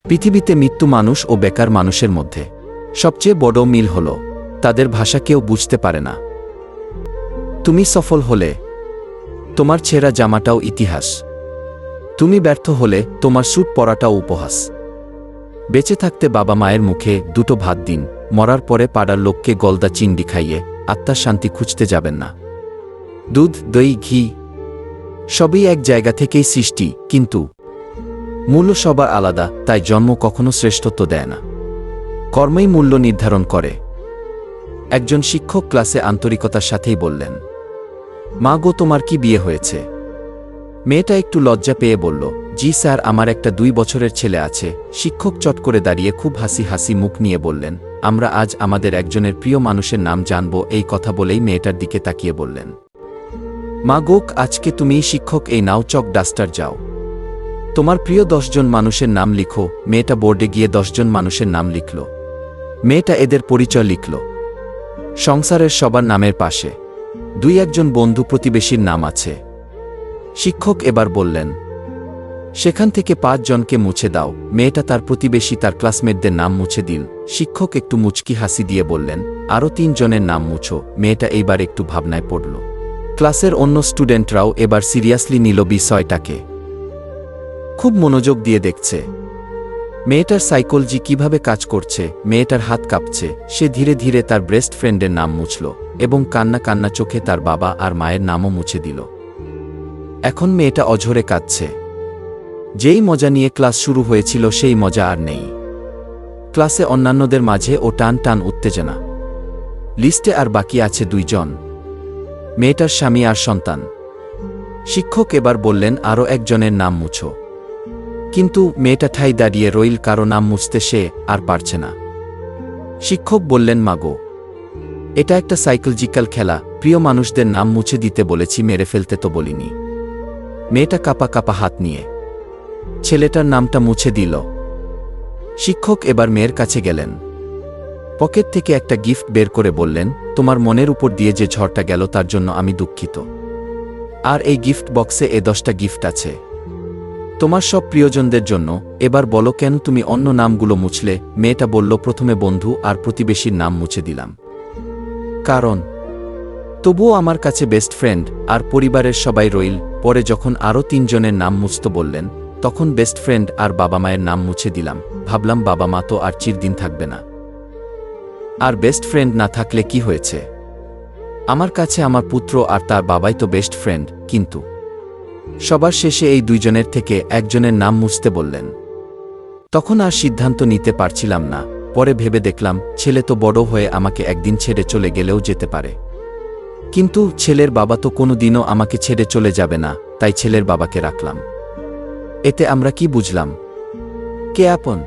পৃথিবীতে মৃত্যু মানুষ ও বেকার মানুষের মধ্যে সবচেয়ে বড় মিল হল তাদের ভাষা কেউ বুঝতে পারে না। তুমি সফল হলে তোমার ছেঁড়া জামাটাও ইতিহাস, তুমি ব্যর্থ হলে তোমার স্যুট পরাটাও উপহাস। বেঁচে থাকতে বাবা মায়ের মুখে দুটো ভাত দিন, মরার পরে পাড়ার লোককে গলদা চিংড়ি খাইয়ে আত্মার শান্তি খুঁজতে যাবেন না। দুধ, দই, ঘি সবই এক জায়গা থেকেই সৃষ্টি, কিন্তু মূল্য সবার আলাদা, তাই জন্ম কখনো শ্রেষ্ঠত্ব দেয় না, কর্মই মূল্য নির্ধারণ করে। একজন শিক্ষক ক্লাসে আন্তরিকতার সাথেই বললেন, মা গো, তোমার কি বিয়ে হয়েছে? মেয়েটা একটু লজ্জা পেয়ে বলল, জি স্যার, আমার একটা 2 বছরের ছেলে আছে। শিক্ষক চট করে দাঁড়িয়ে খুব হাসি হাসি মুখ নিয়ে বললেন, আমরা আজ আমাদের একজনের প্রিয় মানুষের নাম জানব। এই কথা বলেই মেয়েটার দিকে তাকিয়ে বললেন, মা গো, আজকে তুমিই শিক্ষক, এই নাও চক ডাস্টার, যাও তোমার প্রিয় 10 জন মানুষের নাম লিখো। মেয়েটা বোর্ডে গিয়ে 10 জন মানুষের নাম লিখল। মেয়েটা এদের পরিচয় লিখল সংসারের সবার নামের পাশে। 2-1 জন বন্ধু প্রতিবেশীর নাম আছে। শিক্ষক এবার বললেন, সেখান থেকে 5 জনকে মুছে দাও। মেয়েটা তার প্রতিবেশী, তার ক্লাসমেটদের নাম মুছে দিল। শিক্ষক একটু মুচকি হাসি দিয়ে বললেন, আরও 3 জনের নাম মুছো। মেয়েটা এইবার একটু ভাবনায় পড়ল। ক্লাসের অন্য স্টুডেন্টরাও এবার সিরিয়াসলি নিল বিষয়টাকে, খুব মনোযোগ দিয়ে দেখছে মেয়েটার সাইকোলজি কিভাবে কাজ করছে। মেয়েটার হাত কাঁপছে। সে ধীরে ধীরে তার বেস্ট ফ্রেন্ডের নাম মুছল এবং কান্না কান্না চোখে তার বাবা আর মায়ের নামও মুছে দিল। এখন মেয়েটা অঝরে কাঁদছে। যেই মজা নিয়ে ক্লাস শুরু হয়েছিল সেই মজা আর নেই। ক্লাসে অন্যান্যদের মাঝে ও টান টান উত্তেজনা। লিস্টে আর বাকি আছে 2 জন, মেয়েটার স্বামী আর সন্তান। শিক্ষক এবার বললেন, আরও 1 জনের নাম মুছো। কিন্তু মেয়েটা ঠাই দাঁড়িয়ে রইল, কারো নাম মুছতে সে আর পারছে না। শিক্ষক বললেন, মাগো, এটা একটা সাইকোলজিক্যাল খেলা। প্রিয় মানুষদের নাম মুছে দিতে বলেছি, মেরে ফেলতে তো বলিনি। মেয়েটা কাপা কাপা হাত নিয়ে ছেলেটার নামটা মুছে দিল। শিক্ষক এবার মেয়ের কাছে গেলেন। পকেট থেকে একটা গিফট বের করে বললেন, তোমার মনের উপর দিয়ে যে ঝড়টা গেল তার জন্য আমি দুঃখিত। আর এই গিফট বক্সে 10টা গিফট আছে তোমার সব প্রিয়জনদের জন্য। এবার বলো, কেন তুমি অন্য নামগুলো মুছলে? মেয়েটা বলল, প্রথমে বন্ধু আর প্রতিবেশীর নাম মুছে দিলাম, কারণ তবুও আমার কাছে বেস্ট ফ্রেন্ড আর পরিবারের সবাই রইল। পরে যখন আরও 3 জনের নাম মুছতে বললেন, তখন বেস্ট ফ্রেন্ড আর বাবা মায়ের নাম মুছে দিলাম। ভাবলাম বাবা মা তো আর চিরদিন থাকবে না, আর বেস্ট ফ্রেন্ড না থাকলে কি হয়েছে? আমার কাছে আমার পুত্র আর তার বাবাই তো বেস্ট ফ্রেন্ড। কিন্তু সবার শেষে এই 2 জনের থেকে 1 জনের নাম মুছতে বললেন। তখন আর সিদ্ধান্ত নিতে পারছিলাম না। পরে ভেবে দেখলাম, ছেলে তো বড় হয়ে আমাকে একদিন ছেড়ে চলে গেলেও যেতে পারে, কিন্তু ছেলের বাবা তো কোনোদিনও আমাকে ছেড়ে চলে যাবে না, তাই ছেলের বাবাকে রাখলাম। এতে আমরা কি বুঝলাম? কে আপন?